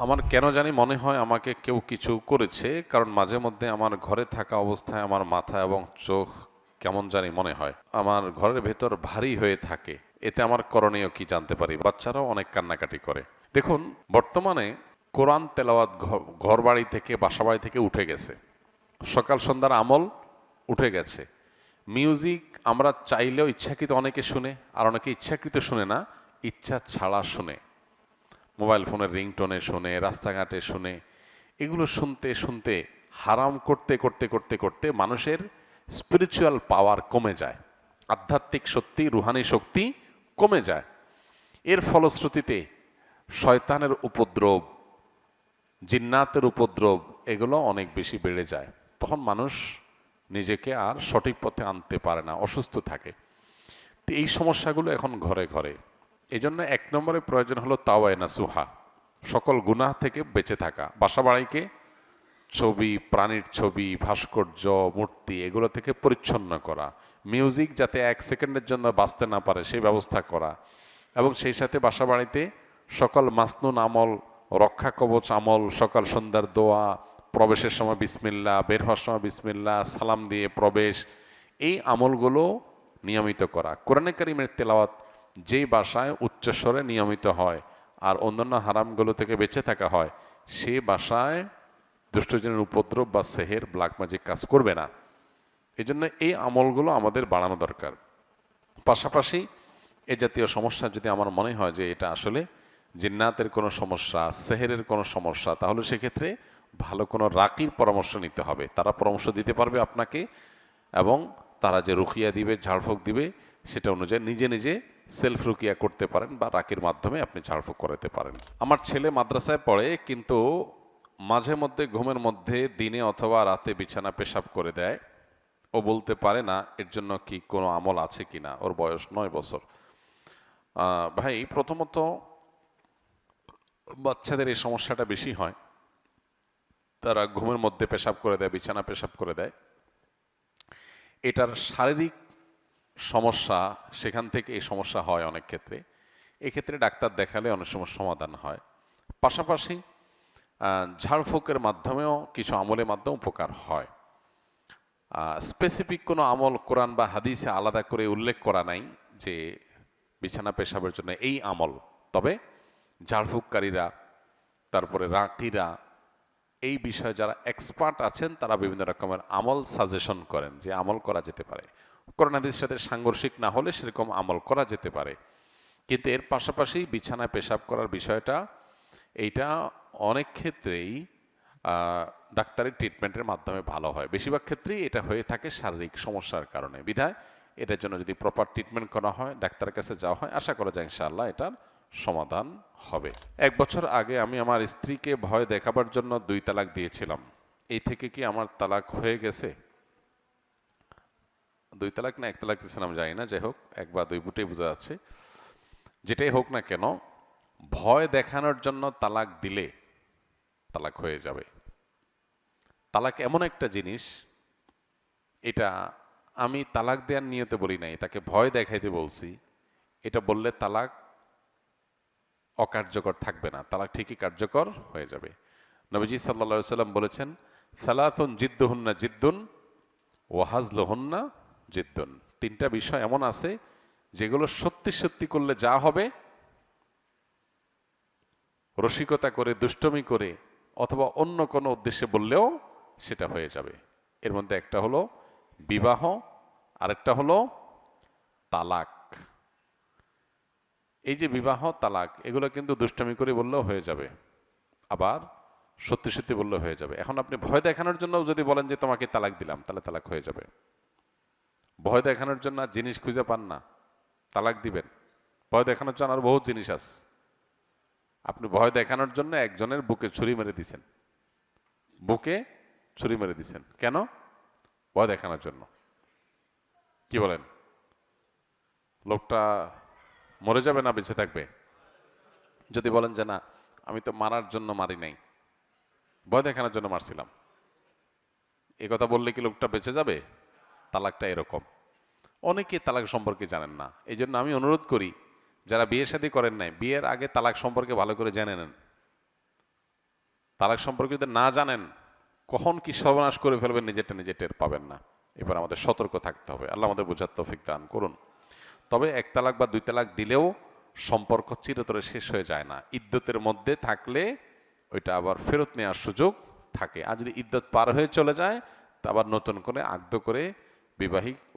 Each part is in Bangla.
আমার কেন জানি মনে হয় আমাকে কেউ কিছু করেছে, কারণ মাঝে মধ্যে আমার ঘরে থাকা অবস্থায় আমার মাথা এবং চোখ কেমন জানি মনে হয়, আমার ঘরের ভেতর ভারী হয়ে থাকে। এতে আমার করণীয় কি জানতে পারি? বাচ্চারাও অনেক কান্নাকাটি করে। দেখুন, বর্তমানে কোরআন তেলাওয়াত ঘর বাড়ি থেকে, বাসা বাড়ি থেকে উঠে গেছে। সকাল সন্ধ্যার আমল উঠে গেছে। মিউজিক আমরা চাইলেও ইচ্ছাকৃত অনেকে শুনে, আর অনেকে ইচ্ছাকৃত শুনে না, ইচ্ছা ছাড়া শুনে। মোবাইল ফোনের রিংটোনে শুনে, রাস্তাঘাটে শুনে। এগুলো শুনতে শুনতে হারাম করতে করতে করতে করতে মানুষের স্পিরিচুয়াল পাওয়ার কমে যায়, আধ্যাত্মিক শক্তি, রুহানি শক্তি কমে যায়। এর ফলশ্রুতিতে শয়তানের উপদ্রব, জিন্নাতের উপদ্রব, এগুলো অনেক বেশি বেড়ে যায়। তখন মানুষ নিজেকে আর সঠিক পথে আনতে পারে না, অসুস্থ থাকে। তো এই সমস্যাগুলো এখন ঘরে ঘরে। এই জন্য এক নম্বরে প্রয়োজন হলো তাওয়ায়ে নাসুহা, সকল গুনাহ থেকে বেঁচে থাকা। বাসা বাড়িকে ছবি, প্রাণীর ছবি, ভাস্কর্য, মূর্তি, এগুলো থেকে পরিচ্ছন্ন করা। মিউজিক যাতে এক সেকেন্ডের জন্য বাঁচতে না পারে সেই ব্যবস্থা করা। এবং সেই সাথে বাসা বাড়িতে সকল মাসনুন আমল, রক্ষা কবচ আমল, সকাল সন্ধ্যার দোয়া, প্রবেশের সময় বিসমিল্লাহ, বের হওয়ার সময় বিসমিল্লাহ, সালাম দিয়ে প্রবেশ, এই আমলগুলো নিয়মিত করা। কোরআনে কারিমের তেলাওয়াত যেই বাসায় উচ্চস্বরে নিয়মিত হয় আর অন্যান্য হারামগুলো থেকে বেঁচে থাকা হয়, সে বাসায় দুষ্টজনের উপদ্রব বা সেহের, ব্ল্যাক ম্যাজিক কাজ করবে না। এই জন্য এই আমলগুলো আমাদের বাড়ানো দরকার। পাশাপাশি এ জাতীয় সমস্যা যদি আমার মনে হয় যে এটা আসলে জিন্নাতের কোনো সমস্যা, সেহেরের কোনো সমস্যা, তাহলে সেক্ষেত্রে ভালো কোনো রাকির পরামর্শ নিতে হবে। তারা পরামর্শ দিতে পারবে আপনাকে, এবং তারা যে রুকিয়া দিবে, ঝাড়ফুঁক দিবে, সেটা অনুযায়ী নিজে নিজে সেলফ রুকিয়া করতে পারেন বা রাকির মাধ্যমে আপনি ঝাড়ফুঁক করাতে পারেন। আমার ছেলে মাদ্রাসায় পড়ে, কিন্তু মাঝে মধ্যে ঘুমের মধ্যে দিনে অথবা রাতে বিছানা পেশাব করে দেয়। ও বলতে পারে না এর জন্য কি কোনো আমল আছে কিনা। ওর বয়স 9 বছর। ভাই, প্রথমত বাচ্চাদের এই সমস্যাটা বেশি হয়। তারা ঘুমের মধ্যে পেশাব করে দেয়, বিছানা পেশাব করে দেয়। এটার শারীরিক সমস্যা, সেখান থেকে এই সমস্যা হয় অনেক ক্ষেত্রে। এক্ষেত্রে ডাক্তার দেখালে অনেক সময় সমাধান হয়। পাশাপাশি ঝাড়ফুঁকের মাধ্যমেও কিছু আমলের মাধ্যমে উপকার হয়। স্পেসিফিক কোনো আমল কোরআন বা হাদিসে আলাদা করে উল্লেখ করা নাই যে বিছানা পেশাবের জন্য এই আমল। তবে ঝাড়ফুঁককারীরা, তারপরে রাকিরা, এই বিষয়ে যারা এক্সপার্ট আছেন, তারা বিভিন্ন রকমের আমল সাজেশন করেন যে আমল করা যেতে পারে। কোরআন হাদিসের সাথে সাংঘর্ষিক না হলে সেরকম আমল করা যেতে পারে। কিন্তু এর পাশাপাশি বিছানায় পেশাব করার বিষয়টা, এইটা অনেক ক্ষেত্রেই ডাক্তারি ট্রিটমেন্টের মাধ্যমে ভালো হয়। বেশিরভাগ ক্ষেত্রেই এটা হয়ে থাকে শারীরিক সমস্যার কারণে। বিধায় এটার জন্য যদি প্রপার ট্রিটমেন্ট করা হয়, ডাক্তারের কাছে যাওয়া হয়, আশা করা যায় ইনশাআল্লাহ এটার সমাধান হবে। 1 বছর আগে আমি আমার স্ত্রীকে ভয় দেখাবার জন্য 2 তালাক দিয়েছিলাম। এই থেকে কি আমার তালাক হয়ে গেছে? 2 তালাক না 1 তালাক দিয়েছিলাম জানি না, যাই হোক 1 বা 2 বুটেই বোঝা যাচ্ছে। যেটাই হোক না কেন, ভয় দেখানোর জন্য তালাক দিলে তালাক হয়ে যাবে। তালাক এমন একটা জিনিস, এটা আমি তালাক দেওয়ার নিয়তে বলি নাই, তাকে ভয় দেখাইতে বলছি। এটা বললে তালাক অকার্যকর থাকবে না, তালাক ঠিকই কার্যকর হয়ে যাবে। নবীজি সাল্লা সাল্লাম বলেছেন, সালাতুন জিদ্দুহুন্না জিদ্দুন ওয়াহাজলুহুন্না জিদ্দুন। 3টা বিষয় এমন আছে যেগুলো সত্যি সত্যি করলে যা হবে, রসিকতা করে, দুষ্টমি করে, অথবা অন্য কোনো উদ্দেশ্যে বললেও সেটা হয়ে যাবে। এর মধ্যে একটা হলো বিবাহ, আরেকটা হলো তালাক। এই যে বিবাহ, তালাক, এগুলো কিন্তু দুষ্টমি করে বললেও হয়ে যাবে, আবার সত্যি সত্যি বললেও হয়ে যাবে। এখন আপনি ভয় দেখানোর জন্য যদি বলেন যে তোমাকে তালাক দিলাম, তাহলে তালাক হয়ে যাবে। ভয় দেখানোর জন্য জিনিস খুঁজে পান না, তালাক দিবেন? ভয় দেখানোর জন্য আর বহুত জিনিস আছে। আপনি ভয় দেখানোর জন্য একজনের বুকে ছুরি মেরে দিছেন, বুকে ছুরি মেরে দিছেন কেন? ভয় দেখানোর জন্য। কি বলেন? লোকটা মরে যাবে না বেঁচে থাকবে? যদি বলেন যে না, আমি তো মারার জন্য মারি নাই, ভয় দেখানোর জন্য মারছিলাম, এ কথা বললে কি লোকটা বেঁচে যাবে? তালাকটা এরকম। অনেকে তালাক সম্পর্কে জানেন না। এই জন্য আমি অনুরোধ করি, যারা বিয়ে শাদী করেন নাই, বিয়ের আগে তালাক সম্পর্কে ভালো করে জেনে নেন। তালাক সম্পর্কে যদি না জানেন, কখন কি সর্বনাশ করে ফেলবেন নিজেরটা নিজে টের পাবেন না। এবার আমাদের সতর্ক থাকতে হবে। আল্লাহ আমাদের বোঝার তৌফিক দান করুন। তবে 1 তালাক বা 2 তালাক দিলেও সম্পর্ক চিরতরে শেষ হয়ে যায় না। ইদ্যতের মধ্যে থাকলে ওইটা আবার ফেরত নেওয়ার সুযোগ থাকে। আর যদি ইদ্যত পার হয়ে চলে যায়, তা আবার নতুন করে আগ্ধ করে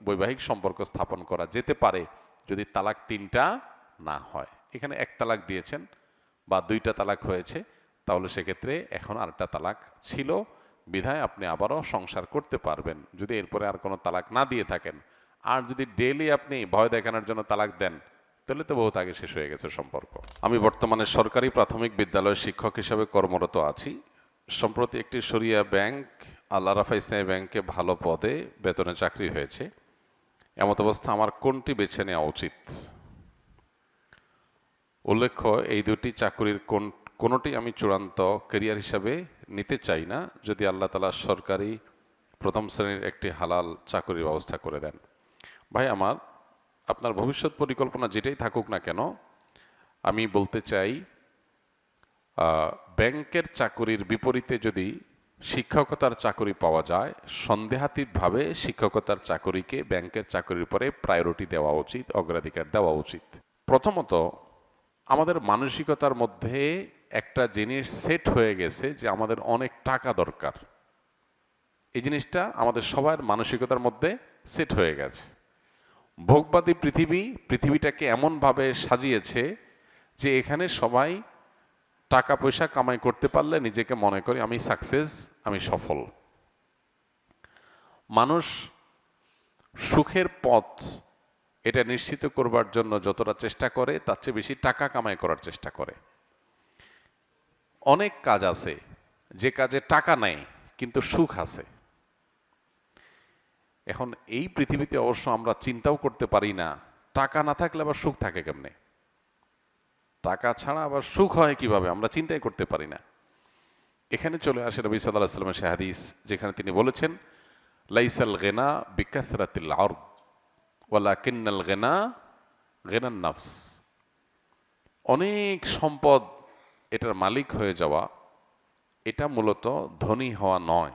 বৈবাহিক সম্পর্ক স্থাপন করা যেতে পারে, যদি তালাক 3টা না হয়। এখানে 1 তালাক দিয়েছেন বা 2টা তালাক হয়েছে, তাহলে সেক্ষেত্রে এখন আরেকটা তালাক ছিল বিধায় আপনি আবারও সংসার করতে পারবেন, যদি এরপরে আর কোনো তালাক না দিয়ে থাকেন। আর যদি ডেইলি আপনি ভয় দেখানোর জন্য তালাক দেন, তাহলে তো বহুত আগে শেষ হয়ে গেছে সম্পর্ক। আমি বর্তমানে সরকারি প্রাথমিক বিদ্যালয়ের শিক্ষক হিসেবে কর্মরত আছি। সম্প্রতি একটি শরিয়া ব্যাংক, আল্লাহ রাফা ইসলামী ব্যাংকে ভালো পদে বেতনে চাকরি হয়েছে। এমত অবস্থা আমার কোনটি বেছে নেওয়া উচিত? উল্লেখ্য, এই দুটি চাকরির কোনোটি আমি চূড়ান্ত ক্যারিয়ার হিসাবে নিতে চাই না, যদি আল্লাহ তাআলা সরকারি প্রথম শ্রেণীর একটি হালাল চাকরির ব্যবস্থা করে দেন। ভাই আমার, আপনার ভবিষ্যৎ পরিকল্পনা যেটাই থাকুক না কেন, আমি বলতে চাই ব্যাংকের চাকরির বিপরীতে যদি শিক্ষকতার চাকরি পাওয়া যায়, সন্দেহাতীতভাবে শিক্ষকতার চাকরিকে ব্যাংকের চাকরির পরে প্রায়োরিটি দেওয়া উচিত, অগ্রাধিকার দেওয়া উচিত। প্রথমত, আমাদের মানসিকতার মধ্যে একটা জিনিস সেট হয়ে গেছে যে আমাদের অনেক টাকা দরকার। এই জিনিসটা আমাদের সবার মানসিকতার মধ্যে সেট হয়ে গেছে। ভোগবাদী পৃথিবীটাকে এমনভাবে সাজিয়েছে যে এখানে সবাই টাকা পয়সা কামাই করতে পারলে নিজেকে মনে করে আমি সাকসেস, আমি সফল। মানুষ সুখের পথ এটা নিশ্চিত করবার জন্য যতটা চেষ্টা করে, তার চেয়ে বেশি টাকা কামাই করার চেষ্টা করে। অনেক কাজ আছে যে কাজে টাকা নেই কিন্তু সুখ আছে। এখন এই পৃথিবীতে অবশ্য আমরা চিন্তাও করতে পারি না টাকা না থাকলে আবার সুখ থাকে কেমনে, টাকা ছাড়া আবার সুখ হয় কিভাবে, আমরা চিন্তাই করতে পারি না। এখানে চলে আসে নবী সাল্লাল্লাহু আলাইহি ওয়াসাল্লামের সেই হাদিস, যেখানে তিনি বলেছেন, লাইসাল গিনা বিকাসরাতিল আরদ ওয়ালাকিন্নাল গিনা গিনান নাফস। অনেক সম্পদ এটার মালিক হয়ে যাওয়া, এটা মূলত ধনী হওয়া নয়।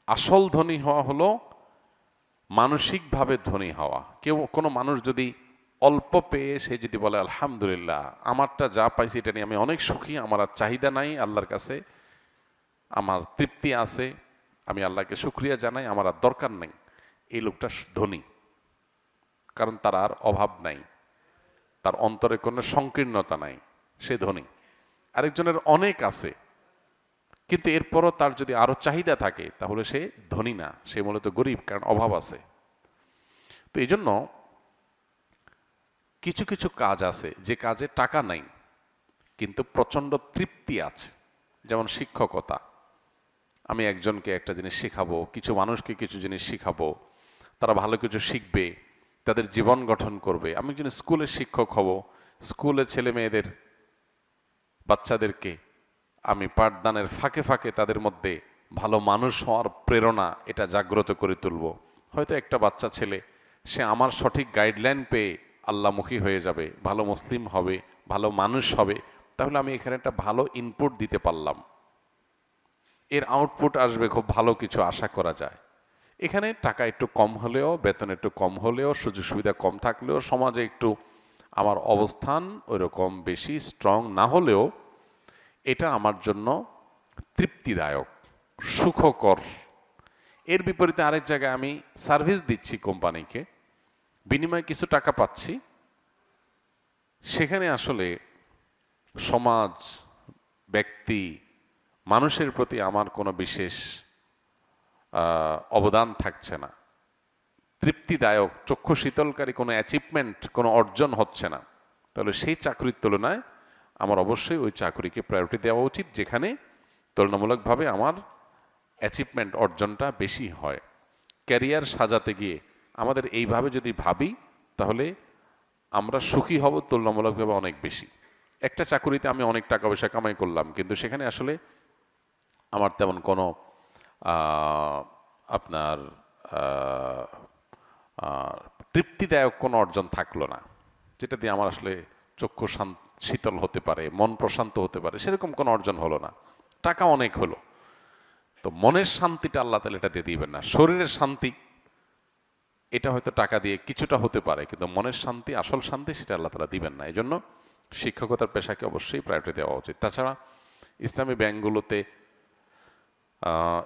আসল ধনী হওয়া হলো মানসিকভাবে ধনী হওয়া। কোনো মানুষ যদি অল্প পেয়ে সে যদি বলে আলহামদুলিল্লাহ, আমারটা যা পাইছি এটা নিয়ে আমি অনেক সুখী, আমার আর চাহিদা নাই আল্লাহর কাছে, আমার তৃপ্তি আছে, আমি আল্লাহকে শুকরিয়া জানাই, আমার আর দরকার নেই, এই লোকটা ধনী। কারণ তার আর অভাব নাই, তার অন্তরে কোনো সংকীর্ণতা নাই, সে ধনী। আরেকজনের অনেক আছে কিন্তু এরপরও তার যদি আরো চাহিদা থাকে, তাহলে সে ধনী না, সে মূলত গরিব, কারণ অভাব আছে। তো এই জন্য কিছু কিছু কাজ আছে যে কাজে টাকা নাই কিন্তু প্রচন্ড তৃপ্তি আছে। যেমন শিক্ষকতা, আমি একজনকে একটা জিনিস শেখাবো, কিছু মানুষকে কিছু জিনিস শিখাবো, তারা ভালো কিছু শিখবে, তাদের জীবন গঠন করবে। আমি একজন স্কুলের শিক্ষক হব, স্কুলের ছেলে মেয়েদের, বাচ্চাদেরকে আমি পাঠদানের ফাঁকে ফাঁকে তাদের মধ্যে ভালো মানুষ হওয়ার প্রেরণা এটা জাগ্রত করে তুলব। হয়তো একটা বাচ্চা ছেলে সে আমার সঠিক গাইডলাইন পেয়ে আল্লাহমুখী হয়ে যাবে, ভালো মুসলিম হবে, ভালো মানুষ হবে, তাহলে আমি এখানে একটা ভালো ইনপুট দিতে পারলাম, এর আউটপুট আসবে খুব ভালো কিছু আশা করা যায়। এখানে টাকা একটু কম হলেও, বেতন একটু কম হলেও, সুযোগ সুবিধা কম থাকলেও, সমাজে একটু আমার অবস্থান ওইরকম বেশি স্ট্রং না হলেও, এটা আমার জন্য তৃপ্তিদায়ক, সুখকর। এর বিপরীতে আরেক জায়গায় আমি সার্ভিস দিচ্ছি কোম্পানিকে, বিনিময়ে কিছু টাকা পাচ্ছি, সেখানে আসলে সমাজ, ব্যক্তি, মানুষের প্রতি আমার কোনো বিশেষ অবদান থাকছে না, তৃপ্তিদায়ক চক্ষু শীতলকারী কোনো অ্যাচিভমেন্ট, কোনো অর্জন হচ্ছে না। তাহলে সেই চাকরির তুলনায় আমার অবশ্যই ওই চাকরিকে প্রায়োরিটি দেওয়া উচিত যেখানে তুলনামূলকভাবে আমার অ্যাচিভমেন্ট, অর্জনটা বেশি হয়। ক্যারিয়ার সাজাতে গিয়ে আমাদের এইভাবে যদি ভাবি, তাহলে আমরা সুখী হব তুলনামূলকভাবে অনেক বেশি। একটা চাকরিতে আমি অনেক টাকা পয়সা কামাই করলাম কিন্তু সেখানে আসলে আমার তেমন কোনো আপনার তৃপ্তিদায়ক কোনো অর্জন থাকলো না, যেটা দিয়ে আমার আসলে চক্ষু শীতল হতে পারে, মন প্রশান্ত হতে পারে, সেরকম কোনো অর্জন হলো না। টাকা অনেক হলো, তো মনের শান্তিটা আল্লাহ তাআলা এটা দিয়ে দিবেন না। শরীরের শান্তি এটা হয়তো টাকা দিয়ে কিছুটা হতে পারে, কিন্তু মনের শান্তি, আসল শান্তি, সেটা আল্লাহ তাআলা দিবেন না। এই জন্য শিক্ষকতার পেশাকে অবশ্যই প্রায়োরিটি দেওয়া উচিত। তাছাড়া ইসলামী ব্যাংকগুলোতে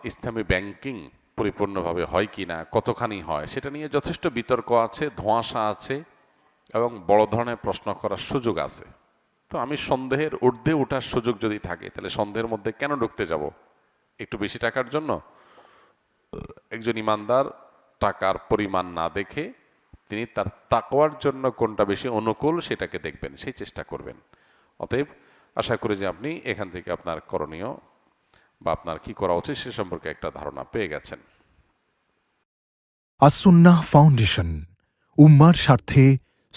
ইসলামী ব্যাংকিং পরিপূর্ণভাবে হয় কি না, কতখানি হয়, সেটা নিয়ে যথেষ্ট বিতর্ক আছে, ধোঁয়াশা আছে, এবং বড় ধরনের প্রশ্ন করার সুযোগ আছে। তো আমি সন্দেহের ঊর্ধ্বে ওঠার সুযোগ যদি থাকে, তাহলে সন্দেহের মধ্যে কেন ঢুকতে যাব একটু বেশি টাকার জন্য? একজন ইমানদার টাকার পরিমাণ না দেখে তিনি তার তাকওয়ার জন্য কোনটা বেশি অনুকূল সেটাকে দেখবেন, সেই চেষ্টা করবেন। অতএব আশা করি যে আপনি এখান থেকে আপনার করণীয় বা আপনার কি করা উচিত সে সম্পর্কে একটা ধারণা পেয়ে গেছেন। আসুন্নাহ ফাউন্ডেশন, উম্মার স্বার্থে